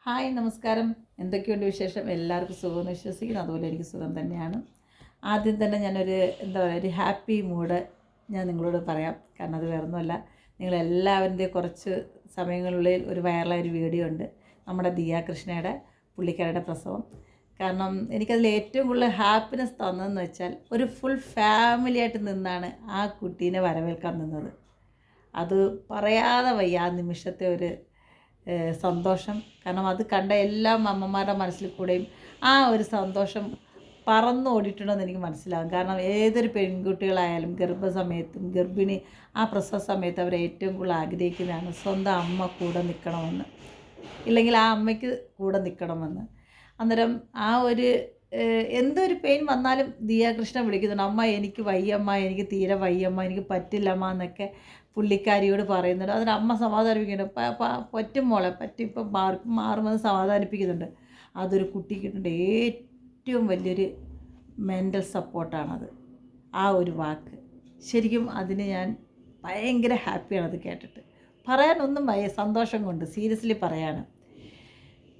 Hi നമസ്കാരം. എന്തൊക്കെയുണ്ട് വിശേഷം? എല്ലാവർക്കും സുഖമെന്ന് വിശ്വസിക്കുന്നു. അതുപോലെ എനിക്ക് സുഖം തന്നെയാണ്. ആദ്യം തന്നെ ഞാനൊരു ഒരു ഹാപ്പി മൂഡ് ഞാൻ നിങ്ങളോട് പറയാം. കാരണം അത് വേറൊന്നുമല്ല, നിങ്ങളെല്ലാവരുടെയും കുറച്ച് സമയങ്ങളുള്ളിൽ ഒരു വൈറലായൊരു വീഡിയോ ഉണ്ട്, നമ്മുടെ ദിയ കൃഷ്ണയുടെ പുള്ളിക്കാരുടെ പ്രസവം. കാരണം എനിക്കതിൽ ഏറ്റവും കൂടുതൽ ഹാപ്പിനെസ് തന്നതെന്ന് വെച്ചാൽ ഒരു ഫുൾ ഫാമിലിയായിട്ട് നിന്നാണ് ആ കുട്ടീനെ വരവേൽക്കാൻ നിന്നത്. അത് പറയാതെ വയ്യ ആ നിമിഷത്തെ ഒരു സന്തോഷം. കാരണം അത് കണ്ട എല്ലാ അമ്മമാരുടെ മനസ്സിൽ കൂടെയും ആ ഒരു സന്തോഷം പറന്നോടിയിട്ടുണ്ടെന്ന് എനിക്ക് മനസ്സിലാകും. കാരണം ഏതൊരു പെൺകുട്ടികളായാലും ഗർഭസമയത്തും ഗർഭിണി ആ പ്രസവ സമയത്ത് അവർ ഏറ്റവും കൂടുതൽ ആഗ്രഹിക്കുന്നതാണ് സ്വന്തം അമ്മ കൂടെ നിൽക്കണമെന്ന്, ഇല്ലെങ്കിൽ ആ അമ്മയ്ക്ക് കൂടെ നിൽക്കണമെന്ന്. അന്നേരം ആ ഒരു എന്തൊരു പെയിൻ വന്നാലും ദിയ കൃഷ്ണ വിളിക്കുന്നുണ്ട്, അമ്മ എനിക്ക് വയ്യമ്മ, എനിക്ക് തീരെ വയ്യമ്മ, എനിക്ക് പറ്റില്ലമ്മ എന്നൊക്കെ പുള്ളിക്കാരിയോട് പറയുന്നുണ്ട്. അതിന് അമ്മ സമാധാനിപ്പിക്കുന്നുണ്ട്, പറ്റും മോളെ പറ്റും, ഇപ്പം മാറുമെന്ന് സമാധാനിപ്പിക്കുന്നുണ്ട്. അതൊരു കുട്ടിക്ക് കിട്ടേണ്ട ഏറ്റവും വലിയൊരു മെൻ്റൽ സപ്പോർട്ടാണത്, ആ ഒരു വാക്ക്. ശരിക്കും അതിന് ഞാൻ ഭയങ്കര ഹാപ്പിയാണത് കേട്ടിട്ട്. പറയാനൊന്നും സന്തോഷം കൊണ്ട് സീരിയസ്ലി പറയാണ്.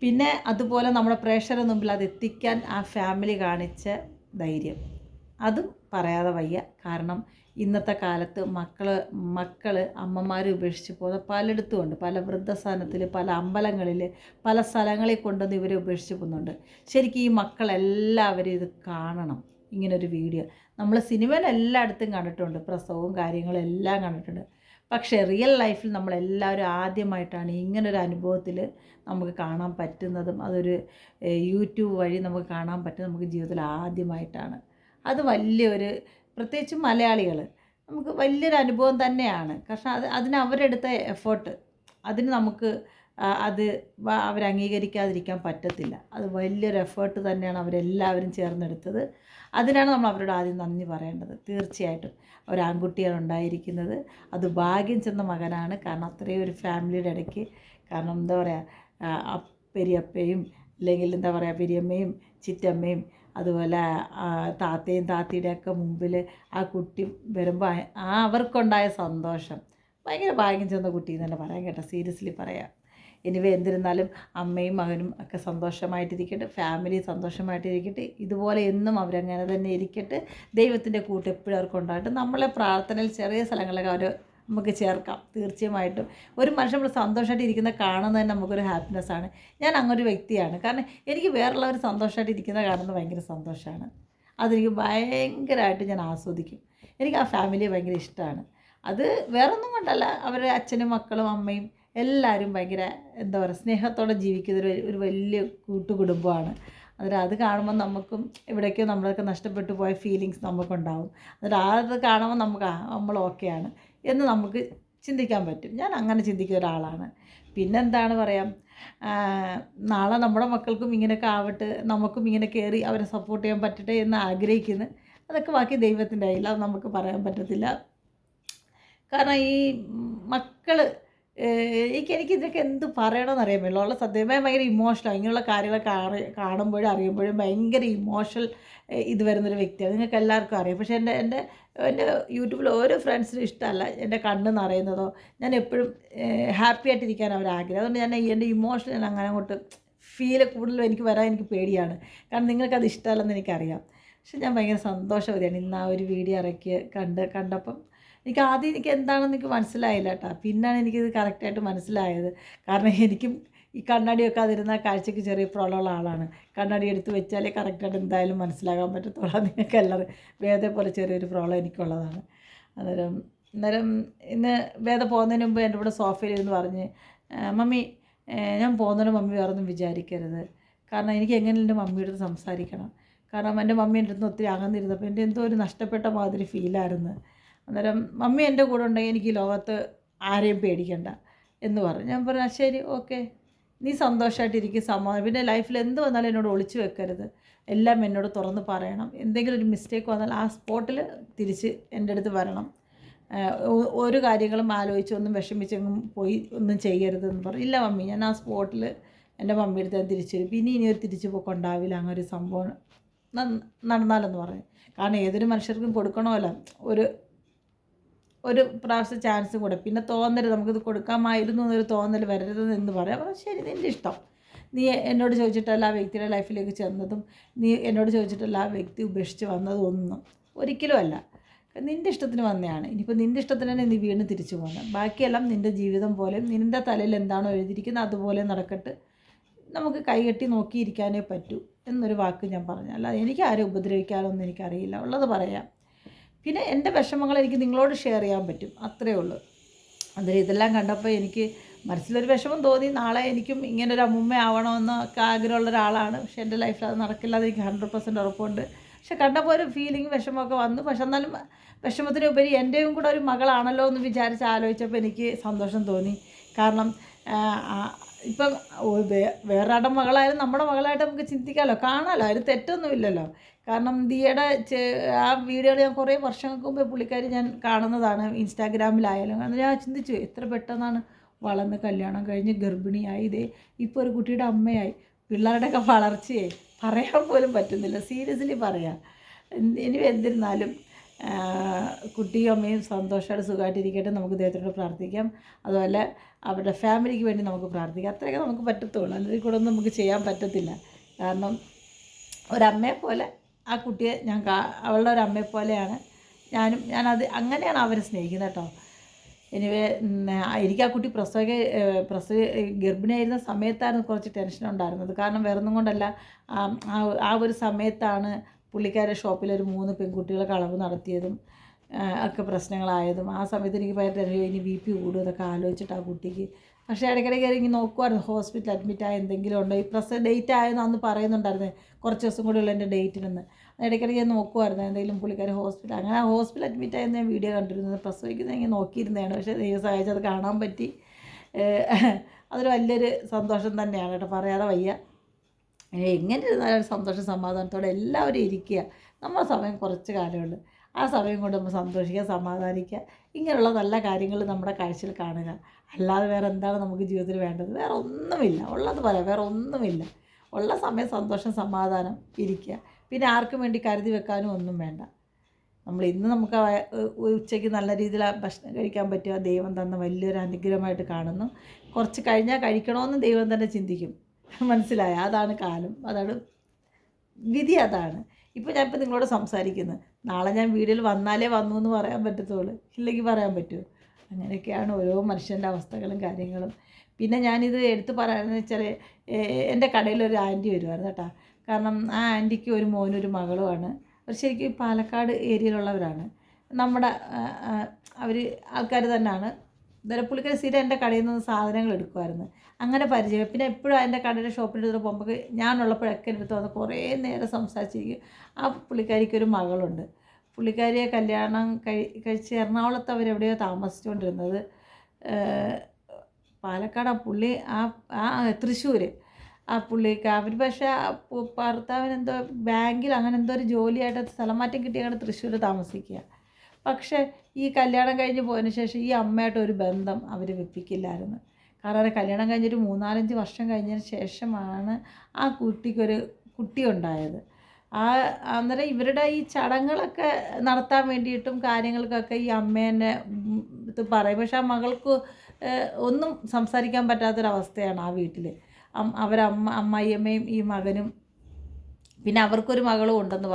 പിന്നെ അതുപോലെ നമ്മുടെ പ്രേക്ഷകരുടെ മുമ്പിൽ അത് എത്തിക്കാൻ ആ ഫാമിലി കാണിച്ച ധൈര്യം, അതും പറയാതെ വയ്യ. കാരണം ഇന്നത്തെ കാലത്ത് മക്കൾ അമ്മമാരെ ഉപേക്ഷിച്ച് പോകുന്ന പലയിടത്തും ഉണ്ട്. പല വൃദ്ധസ്ഥാനത്തിൽ, പല അമ്പലങ്ങളിൽ, പല സ്ഥലങ്ങളിൽ കൊണ്ടുവന്ന് ഇവരെ ഉപേക്ഷിച്ച് പോകുന്നുണ്ട്. ശരിക്കും ഈ മക്കളെല്ലാവരും ഇത് കാണണം, ഇങ്ങനൊരു വീഡിയോ. നമ്മൾ സിനിമയിൽ എല്ലായിടത്തും കണ്ടിട്ടുണ്ട്, പ്രസവവും കാര്യങ്ങളും എല്ലാം കണ്ടിട്ടുണ്ട്. പക്ഷേ റിയൽ ലൈഫിൽ നമ്മളെല്ലാവരും ആദ്യമായിട്ടാണ് ഇങ്ങനൊരു അനുഭവത്തിൽ നമുക്ക് കാണാൻ പറ്റുന്നതും, അതൊരു യൂട്യൂബ് വഴി നമുക്ക് കാണാൻ പറ്റുന്നത് നമുക്ക് ജീവിതത്തിൽ ആദ്യമായിട്ടാണ്. അത് വലിയൊരു, പ്രത്യേകിച്ച് മലയാളികൾ, നമുക്ക് വലിയൊരു അനുഭവം തന്നെയാണ്. കാരണം അതിന് അവരെടുത്ത എഫേർട്ട്, അതിന് നമുക്ക് അത് അവരംഗീകരിക്കാതിരിക്കാൻ പറ്റത്തില്ല. അത് വലിയൊരു എഫേർട്ട് തന്നെയാണ് അവരെല്ലാവരും ചേർന്നെടുത്തത്. അതിനാണ് നമ്മൾ അവരോട് ആദ്യം നന്ദി പറയേണ്ടത്. തീർച്ചയായിട്ടും ഒരാൺകുട്ടിയാണ് ഉണ്ടായിരിക്കുന്നത്, അത് ഭാഗ്യം ചെന്ന മകനാണ്. കാരണം അത്രയും ഒരു ഫാമിലിയുടെ ഇടയ്ക്ക്, കാരണം എന്താ പറയുക, പെരിയപ്പയും അല്ലെങ്കിൽ എന്താ പറയുക പെരിയമ്മയും ചിറ്റമ്മയും അതുപോലെ താത്തയും താത്തയുടെയൊക്കെ മുമ്പിൽ ആ കുട്ടി വരുമ്പോൾ അവർക്കുണ്ടായ സന്തോഷം ഭയങ്കര ഭാഗ്യം ചെന്ന കുട്ടി എന്ന് തന്നെ പറയാം കേട്ടോ, സീരിയസ്ലി പറയാം. എനിവേ എന്തിരുന്നാലും അമ്മയും മകനും ഒക്കെ സന്തോഷമായിട്ടിരിക്കട്ടെ, ഫാമിലി സന്തോഷമായിട്ടിരിക്കട്ടെ. ഇതുപോലെ എന്നും അവരങ്ങനെ തന്നെ ഇരിക്കട്ടെ. ദൈവത്തിൻ്റെ കൂട്ട് എപ്പോഴും അവർക്ക് ഉണ്ടാകട്ടെ. നമ്മളെ പ്രാർത്ഥനയിൽ ചെറിയ സ്ഥലങ്ങളിലൊക്കെ അവർ നമുക്ക് ചേർക്കാം. തീർച്ചയായിട്ടും ഒരു മനുഷ്യൻ നമ്മൾ സന്തോഷമായിട്ട് ഇരിക്കുന്ന കാണുന്നത് തന്നെ നമുക്കൊരു ഹാപ്പിനെസ്സാണ്. ഞാൻ അങ്ങനൊരു വ്യക്തിയാണ്. കാരണം എനിക്ക് വേറുള്ളവർ സന്തോഷമായിട്ട് ഇരിക്കുന്നത് കാണുന്നത് ഭയങ്കര സന്തോഷമാണ്. അതെനിക്ക് ഭയങ്കരമായിട്ട് ഞാൻ ആസ്വദിക്കും. എനിക്ക് ആ ഫാമിലിയെ ഭയങ്കര ഇഷ്ടമാണ്. അത് വേറൊന്നും കൊണ്ടല്ല, അവരുടെ അച്ഛനും മക്കളും അമ്മയും എല്ലാവരും ഭയങ്കര എന്താ പറയുക സ്നേഹത്തോടെ ജീവിക്കുന്ന ഒരു വലിയ കൂട്ടുകുടുംബമാണ്. അന്നേരം അത് കാണുമ്പോൾ നമുക്കും എവിടേക്കോ നമ്മളൊക്കെ നഷ്ടപ്പെട്ടു പോയ ഫീലിങ്സ് നമുക്കുണ്ടാവും. അന്നേരം അത് കാണുമ്പോൾ നമുക്ക് നമ്മൾ ഓക്കെയാണ് എന്ന് നമുക്ക് ചിന്തിക്കാൻ പറ്റും. ഞാൻ അങ്ങനെ ചിന്തിക്കുന്ന ഒരാളാണ്. പിന്നെന്താണ് പറയാം, നാളെ നമ്മുടെ മക്കൾക്കും ഇങ്ങനെയൊക്കെ ആവട്ടെ, നമുക്കും ഇങ്ങനെ കയറി അവരെ സപ്പോർട്ട് ചെയ്യാൻ പറ്റട്ടെ എന്ന് ആഗ്രഹിക്കുന്നു. അതൊക്കെ ബാക്കി ദൈവത്തിൻ്റെ കയ്യിൽ, അത് നമുക്ക് പറയാൻ പറ്റത്തില്ല. കാരണം ഈ മക്കൾ, എനിക്ക് ഇതിനൊക്കെ എന്ത് പറയണമെന്ന് അറിയാൻ പറ്റില്ല. ഉള്ള സത്യമായി ഭയങ്കര ഇമോഷണലാണ്. ഇങ്ങനെയുള്ള കാര്യങ്ങളൊക്കെ കാണുമ്പോഴും അറിയുമ്പോഴും ഭയങ്കര ഇമോഷണൽ ഇത് വരുന്നൊരു വ്യക്തിയാണ്. നിങ്ങൾക്ക് എല്ലാവർക്കും അറിയാം. പക്ഷേ എൻ്റെ യൂട്യൂബിൽ ഓരോ ഫ്രണ്ട്സിനും ഇഷ്ടമല്ല എൻ്റെ കണ്ണ് നിറയുന്നതോ. ഞാൻ എപ്പോഴും ഹാപ്പി ആയിട്ടിരിക്കാൻ അവരാഗ്രഹം. അതുകൊണ്ട് ഞാൻ എൻ്റെ ഇമോഷൻ ഞാൻ അങ്ങനെ അങ്ങോട്ട് കൂടുതലും എനിക്ക് വരാൻ എനിക്ക് പേടിയാണ്. കാരണം നിങ്ങൾക്കത് ഇഷ്ടമല്ലെന്ന് എനിക്കറിയാം. പക്ഷെ ഞാൻ ഭയങ്കര സന്തോഷവതിയാണ് ഇന്ന് ആ ഒരു വീഡിയോ കണ്ടപ്പം. എനിക്ക് എന്താണെന്ന് എനിക്ക് മനസ്സിലായില്ല കേട്ടോ. പിന്നാണ് എനിക്കിത് കറക്റ്റായിട്ട് മനസ്സിലായത്. കാരണം എനിക്കും ഈ കണ്ണാടി വെക്കാതിരുന്ന കാഴ്ചയ്ക്ക് ചെറിയ പ്രോബ്ലമുള്ള ആളാണ്. കണ്ണാടി എടുത്ത് വെച്ചാലേ കറക്റ്റായിട്ട് എന്തായാലും മനസ്സിലാകാൻ പറ്റത്തുള്ളൂ. നിങ്ങൾക്ക് എല്ലാവരും വേദ പോലെ ചെറിയൊരു പ്രോബ്ലം എനിക്കുള്ളതാണ്. അന്നേരം ഇന്ന് വേദ പോകുന്നതിന് മുമ്പ് എൻ്റെ കൂടെ സോഫയിലിരുന്ന് പറഞ്ഞ്, മമ്മി ഞാൻ പോകുന്നതിന് മമ്മി വേറൊന്നും വിചാരിക്കരുത്. കാരണം എനിക്ക് എങ്ങനെ എൻ്റെ മമ്മിയുടെ അടുത്ത് സംസാരിക്കണം. കാരണം എൻ്റെ മമ്മി എൻ്റെ അടുത്ത് ഒത്തിരി അകന്നിരുന്നപ്പോൾ എൻ്റെ എന്തോ ഒരു നഷ്ടപ്പെട്ട മാതിരി ഫീലായിരുന്നു. അന്നേരം മമ്മി എൻ്റെ കൂടെ ഉണ്ടെങ്കിൽ എനിക്ക് ഈ ലോകത്ത് ആരെയും പേടിക്കണ്ട എന്ന് പറഞ്ഞു. ഞാൻ പറഞ്ഞു ശരി, ഓക്കെ, നീ സന്തോഷമായിട്ടിരിക്കും, സമാധാനം. പിന്നെ ലൈഫിൽ എന്ത് വന്നാലും എന്നോട് ഒളിച്ചു വെക്കരുത്, എല്ലാം എന്നോട് തുറന്ന് പറയണം. എന്തെങ്കിലും ഒരു മിസ്റ്റേക്ക് വന്നാൽ ആ സ്പോട്ടിൽ തിരിച്ച് എൻ്റെ അടുത്ത് വരണം. ഒരു കാര്യങ്ങളും ആലോചിച്ചൊന്നും വിഷമിച്ചെങ്ങും പോയി ഒന്നും ചെയ്യരുതെന്ന് പറഞ്ഞു. ഇല്ല മമ്മി, ഞാൻ ആ സ്പോട്ടിൽ എൻ്റെ മമ്മിയുടെ അടുത്ത് തിരിച്ചു വരും, പിന്നെ ഇനി ഒരു തിരിച്ചു പോക്കുണ്ടാവില്ല, അങ്ങനെ ഒരു സംഭവം നടന്നാലെന്ന് പറഞ്ഞു. കാരണം ഏതൊരു മനുഷ്യർക്കും കൊടുക്കണമല്ലോ ഒരു പ്രാവശ്യം ചാൻസും കൂടെ. പിന്നെ തോന്നരുത് നമുക്കിത് കൊടുക്കാമായിരുന്നു എന്നൊരു തോന്നൽ വരരുതെന്ന് പറയാം. അപ്പോൾ ശരി, നിൻ്റെ ഇഷ്ടം, നീ എന്നോട് ചോദിച്ചിട്ടല്ല ആ വ്യക്തിയുടെ ലൈഫിലേക്ക് ചെന്നതും, നീ എന്നോട് ചോദിച്ചിട്ടല്ല ആ വ്യക്തി ഉപേക്ഷിച്ച് വന്നതും ഒന്നും ഒരിക്കലും അല്ല. നിൻ്റെ ഇഷ്ടത്തിന് വന്നതാണ്. ഇനിയിപ്പോൾ നിൻ്റെ ഇഷ്ടത്തിന് തന്നെ നീ വീണ്ടും തിരിച്ചു പോകുന്നത്. ബാക്കിയെല്ലാം നിൻ്റെ ജീവിതം പോലെ നിൻ്റെ തലയിൽ എന്താണോ എഴുതിയിരിക്കുന്നത് അതുപോലെ നടക്കട്ട്. നമുക്ക് കൈകെട്ടി നോക്കിയിരിക്കാനേ പറ്റൂ എന്നൊരു വാക്ക് ഞാൻ പറഞ്ഞു. അല്ലാതെ എനിക്ക് ആരും ഉപദ്രവിക്കാനൊന്നും എനിക്കറിയില്ല, ഉള്ളത് പറയാം. പിന്നെ എൻ്റെ വിഷമങ്ങൾ എനിക്ക് നിങ്ങളോട് ഷെയർ ചെയ്യാൻ പറ്റും, അത്രയേ ഉള്ളൂ. അന്നേരം ഇതെല്ലാം കണ്ടപ്പോൾ എനിക്ക് മനസ്സിലൊരു വിഷമം തോന്നി. നാളെ എനിക്കും ഇങ്ങനൊരു അമ്മുമ്മ ആവണമെന്നൊക്കെ ആഗ്രഹമുള്ള ഒരാളാണ്. പക്ഷേ എൻ്റെ ലൈഫിൽ അത് നടക്കില്ലാതെ എനിക്ക് 100% ഉറപ്പുണ്ട്. പക്ഷെ കണ്ടപ്പോൾ ഒരു ഫീലിംഗ് വിഷമമൊക്കെ വന്നു. പക്ഷെ എന്നാലും വിഷമത്തിനുപരി എൻ്റെയും കൂടെ ഒരു മകളാണല്ലോ എന്ന് വിചാരിച്ച് ആലോചിച്ചപ്പോൾ എനിക്ക് സന്തോഷം തോന്നി. കാരണം ഇപ്പം വേറൊരാളുടെ മകളായാലും നമ്മുടെ മകളായിട്ട് നമുക്ക് ചിന്തിക്കാമല്ലോ, കാണാമല്ലോ, അതിന് തെറ്റൊന്നുമില്ലല്ലോ. കാരണം ദിയയുടെ ആ വീഡിയോകൾ ഞാൻ കുറേ വർഷങ്ങൾക്ക് മുമ്പ് പുള്ളിക്കാരി ഞാൻ കാണുന്നതാണ്, ഇൻസ്റ്റാഗ്രാമിലായാലും. കാരണം ഞാൻ ചിന്തിച്ചു എത്ര പെട്ടെന്നാണ് വളർന്ന് കല്യാണം കഴിഞ്ഞ് ഗർഭിണിയായി, ഇതേ ഇപ്പോൾ ഒരു കുട്ടിയുടെ അമ്മയായി. പിള്ളേരുടെയൊക്കെ വളർച്ചയെ പറയാൻ പോലും പറ്റുന്നില്ല, സീരിയസ്ലി പറയാം. ഇനി എന്നിരുന്നാലും കുട്ടിയും അമ്മയും സന്തോഷമായിട്ട് സുഖമായിട്ടിരിക്കട്ടെ. നമുക്ക് ദൈവത്തിനോട് പ്രാർത്ഥിക്കാം. അതുപോലെ അവരുടെ ഫാമിലിക്ക് വേണ്ടി നമുക്ക് പ്രാർത്ഥിക്കാം. അത്രയൊക്കെ നമുക്ക് പറ്റത്തുള്ളൂ, അല്ലെങ്കിൽ കൂടെ ഒന്നും നമുക്ക് ചെയ്യാൻ പറ്റത്തില്ല. കാരണം ഒരമ്മയെ പോലെ ആ കുട്ടിയെ അവളുടെ ഒരു അമ്മയെ പോലെയാണ് ഞാനത് അങ്ങനെയാണ് അവരെ സ്നേഹിക്കുന്നത് കേട്ടോ. എനിവേ എനിക്ക് ആ കുട്ടി ഗർഭിണിയായിരുന്ന സമയത്തായിരുന്നു കുറച്ച് ടെൻഷൻ ഉണ്ടായിരുന്നത്. കാരണം വേറൊന്നും കൊണ്ടല്ല, ആ ഒരു സമയത്താണ് പുള്ളിക്കാരുടെ ഷോപ്പിലൊരു 3 പെൺകുട്ടികളെ കളവ് നടത്തിയതും ഒക്കെ പ്രശ്നങ്ങളായതും. ആ സമയത്ത് എനിക്ക് ഭയങ്കര ടെൻഷൻ, ഇനി BP കൂടും ഇതൊക്കെ ആലോചിച്ചിട്ട് ആ കുട്ടിക്ക്. പക്ഷേ ഇടയ്ക്കിടയ്ക്ക് ഇറങ്ങി നോക്കുമായിരുന്നു ഹോസ്പിറ്റൽ അഡ്മിറ്റായ എന്തെങ്കിലും ഉണ്ടോ, ഈ ഡേറ്റ് ആയെന്ന് അന്ന് പറയുന്നുണ്ടായിരുന്നു, കുറച്ച് ദിവസം കൂടെ ഉള്ള എൻ്റെ ഡേറ്റിനെന്ന്. ഇടയ്ക്കിടയ്ക്ക് നോക്കുമായിരുന്നു എന്തെങ്കിലും പുള്ളിക്കാർ ഹോസ്പിറ്റൽ. അങ്ങനെ ഹോസ്പിറ്റൽ അഡ്മിറ്റായെന്ന് ഞാൻ വീഡിയോ കണ്ടിരുന്നത്, പ്രസവിക്കുന്നത് ഇങ്ങനെ നോക്കിയിരുന്നതാണ്. പക്ഷേ ദൈവം സഹായിച്ചത് കാണാൻ പറ്റി. അതൊരു വലിയൊരു സന്തോഷം തന്നെയാണ് കേട്ടോ, പറയാതെ വയ്യ. എങ്ങനെ ഇരുന്നാലും സന്തോഷം സമാധാനത്തോടെ എല്ലാവരും ഇരിക്കുക. നമ്മുടെ സമയം കുറച്ച് കാലമുണ്ട്, ആ സമയം കൊണ്ട് നമ്മൾ സന്തോഷിക്കുക, സമാധാനിക്കുക. ഇങ്ങനെയുള്ള നല്ല കാര്യങ്ങൾ നമ്മുടെ കാഴ്ചയിൽ കാണുക. അല്ലാതെ വേറെ എന്താണ് നമുക്ക് ജീവിതത്തിൽ വേണ്ടത്? വേറെ ഒന്നുമില്ല, ഉള്ളത് പറയാം, വേറെ ഒന്നുമില്ല. ഉള്ള സമയം സന്തോഷം സമാധാനം ഇരിക്കുക. പിന്നെ ആർക്കും വേണ്ടി കരുതി വെക്കാനും ഒന്നും വേണ്ട. ഇന്ന് നമുക്ക് ഉച്ചയ്ക്ക് നല്ല രീതിയിൽ ഭക്ഷണം കഴിക്കാൻ പറ്റുക ദൈവം തന്ന വലിയൊരു അനുഗ്രഹമായിട്ട് കാണുന്നു. കുറച്ച് കഴിഞ്ഞാൽ കഴിക്കണമെന്ന് ദൈവം തന്നെ ചിന്തിക്കും. മനസ്സിലായ? അതാണ് കാലം, അതാണ് വിധി, അതാണ്. ഞാനിപ്പോൾ നിങ്ങളോട് സംസാരിക്കുന്നത്. നാളെ ഞാൻ വീഡിയോയിൽ വന്നാലേ വന്നു എന്ന് പറയാൻ പറ്റത്തുള്ളൂ, ഇല്ലെങ്കിൽ പറയാൻ പറ്റുമോ? അങ്ങനെയൊക്കെയാണ് ഓരോ മനുഷ്യൻ്റെ അവസ്ഥകളും കാര്യങ്ങളും. പിന്നെ ഞാനിത് എടുത്ത് പറയാമെന്ന് വെച്ചാൽ, എൻ്റെ കടയിലൊരു ആൻറ്റി വരുമായിരുന്നു കേട്ടോ. കാരണം ആ ആൻറ്റിക്ക് ഒരു മോനും ഒരു മകളുമാണ്. അവർ ശരിക്കും പാലക്കാട് ഏരിയയിലുള്ളവരാണ്. നമ്മുടെ അവർ ആൾക്കാർ തന്നെയാണ്. പുള്ളിക്കാരി സ്ഥിരം എൻ്റെ കടയിൽ നിന്ന് സാധനങ്ങൾ എടുക്കുമായിരുന്നു. അങ്ങനെ പരിചയം. പിന്നെ എപ്പോഴും എൻ്റെ കടയുടെ ഷോപ്പിൻ്റെ അടുത്ത് പോകുമ്പോൾ ഞാനുള്ളപ്പോഴൊക്കെ എൻ്റെ അടുത്ത് വന്ന് കുറേ നേരം സംസാരിച്ചിരിക്കും. ആ പുള്ളിക്കാരിക്കൊരു മകളുണ്ട്. പുള്ളിക്കാരിയെ കല്യാണം കഴിച്ച് എറണാകുളത്ത് അവരെവിടെയോ താമസിച്ചുകൊണ്ടിരുന്നത്. പാലക്കാട് തൃശ്ശൂർ ആ പുള്ളിക്ക്. അവർ പക്ഷേ ഭർത്താവിന് എന്തോ ബാങ്കിൽ അങ്ങനെ എന്തോ ഒരു ജോലിയായിട്ട് സ്ഥലം മാറ്റം കിട്ടിയാണ് തൃശ്ശൂർ താമസിക്കുക. പക്ഷേ ഈ കല്യാണം കഴിഞ്ഞ് പോയതിന് ശേഷം ഈ അമ്മയായിട്ട് ഒരു ബന്ധം അവർ വെപ്പിക്കില്ലായിരുന്നു. കാരണം കല്യാണം കഴിഞ്ഞൊരു 3-4 വർഷം കഴിഞ്ഞതിന് ശേഷമാണ് ആ കുട്ടിക്കൊരു കുട്ടി ഉണ്ടായത്. അന്നേരം ഇവരുടെ ഈ ചടങ്ങുകളൊക്കെ നടത്താൻ വേണ്ടിയിട്ടും കാര്യങ്ങൾക്കൊക്കെ ഈ അമ്മേനെ ഇത് പറയും. പക്ഷെ ആ മകൾക്ക് ഒന്നും സംസാരിക്കാൻ പറ്റാത്തൊരവസ്ഥയാണ് ആ വീട്ടിൽ. അമ്മായിയമ്മയും ഈ മകനും, പിന്നെ അവർക്കൊരു മകളും ഉണ്ടെന്ന്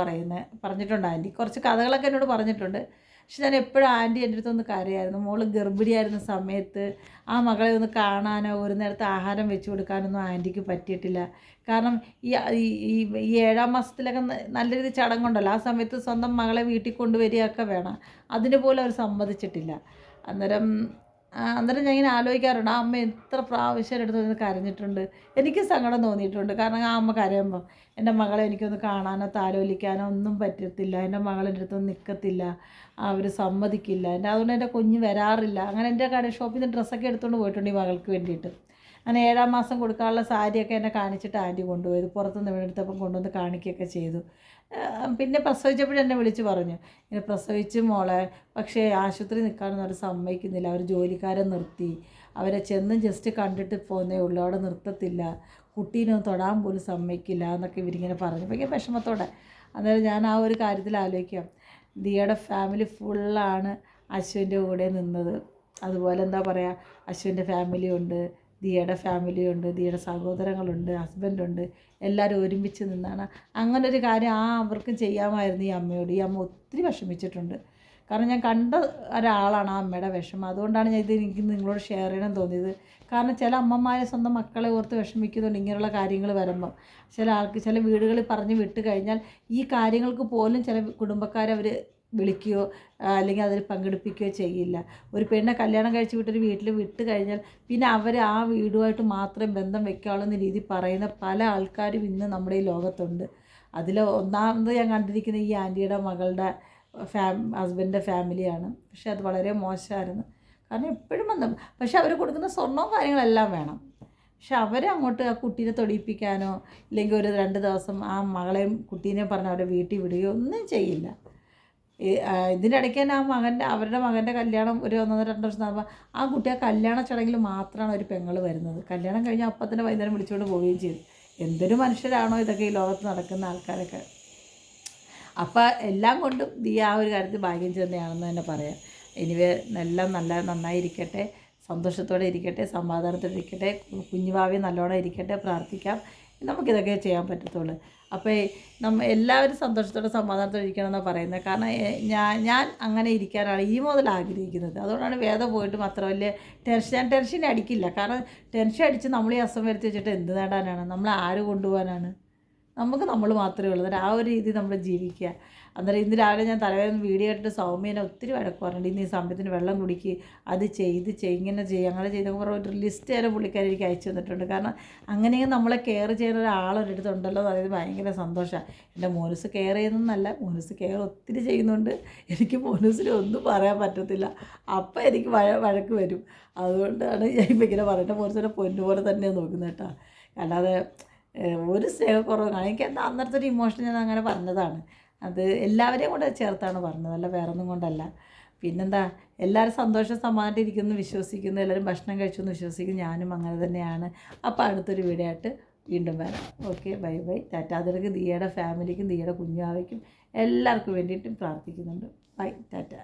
പറഞ്ഞിട്ടുണ്ട് ആൻറ്റി. കുറച്ച് കഥകളൊക്കെ എന്നോട് പറഞ്ഞിട്ടുണ്ട്. പക്ഷെ ഞാൻ എപ്പോഴും ആൻറ്റി എൻ്റെ അടുത്തൊന്ന് കരയായിരുന്നു. മോള് ഗർഭിണിയായിരുന്ന സമയത്ത് ആ മകളെ ഒന്ന് കാണാനോ ഒരു നേരത്തെ ആഹാരം വെച്ച് കൊടുക്കാനൊന്നും ആൻറ്റിക്ക് പറ്റിയിട്ടില്ല. കാരണം ഈ 7-ാം മാസത്തിലൊക്കെ നല്ല രീതിയിൽ ചടങ്ങുണ്ടല്ലോ, ആ സമയത്ത് സ്വന്തം മകളെ വീട്ടിൽ കൊണ്ടുവരികയൊക്കെ വേണം. അതിന് പോലും അവർ സമ്മതിച്ചിട്ടില്ല. അന്നേരം ഞാൻ ഇങ്ങനെ ആലോചിക്കാറുണ്ട്, ആ അമ്മ എത്ര പ്രാവശ്യം എടുത്ത് നിന്ന് കരഞ്ഞിട്ടുണ്ട്. എനിക്ക് സങ്കടം തോന്നിയിട്ടുണ്ട്. കാരണം ആ അമ്മ കരയുമ്പം എൻ്റെ മകളെ എനിക്കൊന്ന് കാണാനോ താലോലിക്കാനോ ഒന്നും പറ്റത്തില്ല, എൻ്റെ മകളെൻ്റെ അടുത്തൊന്നും നിൽക്കത്തില്ല, അവർ സമ്മതിക്കില്ല, അതുകൊണ്ട് എൻ്റെ കുഞ്ഞ് വരാറില്ല. അങ്ങനെ എൻ്റെ ഷോപ്പിൽ നിന്ന് ഡ്രസ്സൊക്കെ എടുത്തുകൊണ്ട് പോയിട്ടുണ്ട് ഈ മകൾക്ക് വേണ്ടിയിട്ട്. അങ്ങനെ 7-ാം മാസം കൊടുക്കാനുള്ള സാരിയൊക്കെ എന്നെ കാണിച്ചിട്ട് ആൻറ്റി കൊണ്ടുപോയത്. പുറത്തുനിന്ന് വീടെടുത്തപ്പം കൊണ്ടുവന്ന് കാണിക്കുകയൊക്കെ ചെയ്തു. പിന്നെ പ്രസവിച്ചപ്പോഴും എന്നെ വിളിച്ച് പറഞ്ഞു, ഇങ്ങനെ പ്രസവിച്ച് മോളെ, പക്ഷേ ആശുപത്രി നിൽക്കാനൊന്നും അവർ സമ്മതിക്കുന്നില്ല, അവർ ജോലിക്കാരെ നിർത്തി, അവരെ ജസ്റ്റ് കണ്ടിട്ട് പോകുന്നേ ഉള്ളൂ, അവിടെ നിർത്തത്തില്ല, കുട്ടീനൊന്നും തൊടാൻ പോലും സമ്മതിക്കില്ല എന്നൊക്കെ ഇവരിങ്ങനെ പറഞ്ഞു. ഭയങ്കര വിഷമത്തോടെ. അന്നേരം ഞാൻ ആ ഒരു കാര്യത്തിൽ ആലോചിക്കാം, ദിയയുടെ ഫാമിലി ഫുള്ളാണ് അശ്വിൻ്റെ കൂടെ നിന്നത്. അതുപോലെ എന്താ പറയുക, അശ്വിൻ്റെ ഫാമിലി ഉണ്ട്, ദിയയുടെ ഫാമിലിയുണ്ട്, ദിയയുടെ സഹോദരങ്ങളുണ്ട്, ഹസ്ബൻഡുണ്ട്, എല്ലാവരും ഒരുമിച്ച് നിന്നാണ്. അങ്ങനൊരു കാര്യം അവർക്കും ചെയ്യാമായിരുന്നു ഈ അമ്മയോട്. ഈ അമ്മ ഒത്തിരി വിഷമിച്ചിട്ടുണ്ട്. കാരണം ഞാൻ കണ്ട ഒരാളാണ് ആ അമ്മയുടെ വിഷമം. അതുകൊണ്ടാണ് ഞാൻ ഇത് എനിക്ക് നിങ്ങളോട് ഷെയർ ചെയ്യണം തോന്നിയത്. കാരണം ചില അമ്മമാരെ സ്വന്തം മക്കളെ ഓർത്ത് വിഷമിക്കുന്നുണ്ട് ഇങ്ങനെയുള്ള കാര്യങ്ങൾ വരുമ്പം. ചില വീടുകളിൽ പറഞ്ഞ് വിട്ട് കഴിഞ്ഞാൽ ഈ കാര്യങ്ങൾക്ക് പോലും ചില കുടുംബക്കാരെ അവർ വിളിക്കുകയോ അല്ലെങ്കിൽ അതിൽ പങ്കെടുപ്പിക്കുകയോ ചെയ്യില്ല. ഒരു പെണ്ണെ കല്യാണം കഴിച്ച് വിട്ടൊരു വീട്ടിൽ വിട്ട് കഴിഞ്ഞാൽ പിന്നെ അവർ ആ വീടുമായിട്ട് മാത്രമേ ബന്ധം വെക്കാവുള്ളൂ എന്ന രീതി പറയുന്ന പല ആൾക്കാരും ഇന്ന് നമ്മുടെ ഈ ലോകത്തുണ്ട്. അതിൽ ഒന്നാമത് ഞാൻ കണ്ടിരിക്കുന്ന ഈ ആൻറ്റിയുടെ മകളുടെ ഹസ്ബൻഡിൻ്റെ ഫാമിലിയാണ്. പക്ഷേ അത് വളരെ മോശമായിരുന്നു. കാരണം എപ്പോഴും ബന്ധം, പക്ഷെ അവർ കൊടുക്കുന്ന സ്വർണ്ണവും കാര്യങ്ങളെല്ലാം വേണം. പക്ഷെ അവരെ അങ്ങോട്ട് ആ കുട്ടീനെ തൊടിയിപ്പിക്കാനോ ഇല്ലെങ്കിൽ ഒരു 2 ദിവസം ആ മകളെയും കുട്ടീനെയും പറഞ്ഞ് അവരെ വീട്ടിൽ വിടുകയോ ഒന്നും ചെയ്യില്ല. ഇതിനിടയ്ക്ക് തന്നെ അവരുടെ മകൻ്റെ കല്യാണം ഒരു 1-2 വർഷം ആകുമ്പോൾ ആ കുട്ടി ആ കല്യാണ ചടങ്ങിൽ മാത്രമാണ് ഒരു പെങ്ങൾ വരുന്നത്. കല്യാണം കഴിഞ്ഞാൽ അപ്പം തന്നെ വൈകുന്നേരം വിളിച്ചുകൊണ്ട് പോവുകയും ചെയ്തു. എന്തൊരു മനുഷ്യരാണോ ഇതൊക്കെ ഈ ലോകത്ത് നടക്കുന്ന ആൾക്കാരൊക്കെ. അപ്പോൾ എല്ലാം കൊണ്ടും ദിയ ആ ഒരു കാര്യത്തിൽ ഭാഗ്യം ചെന്നയാണെന്ന് തന്നെ പറയാം. എനിവേ എല്ലാം നന്നായിരിക്കട്ടെ, സന്തോഷത്തോടെ ഇരിക്കട്ടെ, സമാധാനത്തോടെ ഇരിക്കട്ടെ, കുഞ്ഞുഭാവി നല്ലോണം ഇരിക്കട്ടെ, പ്രാർത്ഥിക്കാം. നമുക്കിതൊക്കെ ചെയ്യാൻ പറ്റത്തുള്ളൂ. അപ്പോൾ എല്ലാവരും സന്തോഷത്തോടെ സമാധാനത്തോടെ ഇരിക്കണമെന്നാണ് പറയുന്നത്. കാരണം ഞാൻ അങ്ങനെ ഇരിക്കാനാണ് ഈ മുതൽ ആഗ്രഹിക്കുന്നത്. അതുകൊണ്ടാണ് വേദം പോയിട്ടും അത്ര വലിയ ടെൻഷൻ അടിക്കില്ല. കാരണം ടെൻഷൻ അടിച്ച് നമ്മൾ ഈ അസുഖം വരുത്തി വെച്ചിട്ട് എന്ത് നേടാനാണ്? നമ്മൾ ആര് കൊണ്ടുപോകാനാണ്? നമ്മൾ മാത്രമേ ഉള്ളൂ. ആ ഒരു രീതി നമ്മൾ ജീവിക്കുക. അന്നേരം ഇന്ന് രാവിലെ ഞാൻ തലവേദന വീഡിയോ ഇട്ടിട്ട് സൗമ്യനെ ഒത്തിരി വഴക്ക് പറഞ്ഞിട്ട് ഇന്ന് ഈ സമയത്തിന് വെള്ളം കുടിക്കുക, അത് ഇങ്ങനെ ചെയ്യുക, അങ്ങനെ ചെയ്തൊക്കെ പറഞ്ഞ ഒരു ലിസ്റ്റ് വരെ പുള്ളിക്കാരി എനിക്ക് അയച്ചു തന്നിട്ടുണ്ട്. കാരണം അങ്ങനെയും നമ്മളെ കെയർ ചെയ്യുന്ന ഒരാളൊരിടത്തുണ്ടല്ലോ എന്ന് പറയുന്നത് ഭയങ്കര സന്തോഷമാണ്. എൻ്റെ മോനൂസ് കെയർ ചെയ്യുന്നതെന്നല്ല, മോനൂസ് കെയർ ഒത്തിരി ചെയ്യുന്നുണ്ട്. എനിക്ക് മോനൂസിനെ ഒന്നും പറയാൻ പറ്റത്തില്ല. അപ്പം എനിക്ക് വഴക്ക് വരും. അതുകൊണ്ടാണ് ഞാൻ ഇപ്പം ഇങ്ങനെ പറയുന്നത്. മോനൂസിനെ പൊന്നുപോലെ തന്നെയാണ് നോക്കുന്നത് കേട്ടോ. അല്ലാതെ ഒരു സ്നേഹക്കുറവ് കാണും. എനിക്ക് എന്താ അന്നത്തെ ഒരു ഇമോഷൻ ഞാൻ അങ്ങനെ പറഞ്ഞതാണ്. അത് എല്ലാവരെയും കൂടെ ചേർത്താണ് പറഞ്ഞത്, അല്ല വേറൊന്നും കൊണ്ടല്ല. പിന്നെന്താ, എല്ലാവരും സന്തോഷം സമാധാനം ഇരിക്കുന്നു വിശ്വസിക്കുന്നു, എല്ലാവരും ഭക്ഷണം കഴിച്ചു എന്ന് വിശ്വസിക്കുന്നു. ഞാനും അങ്ങനെ തന്നെയാണ്. അപ്പോൾ അടുത്തൊരു വീഡിയോ ആയിട്ട് വീണ്ടും വരാം. Okay, bye bye, Tata. അതിലേക്ക് ദിയയുടെ ഫാമിലിക്കും ദിയയുടെ കുഞ്ഞാവയ്ക്കും എല്ലാവർക്കും വേണ്ടിയിട്ടും പ്രാർത്ഥിക്കുന്നുണ്ട്. ബൈ, ടാറ്റ.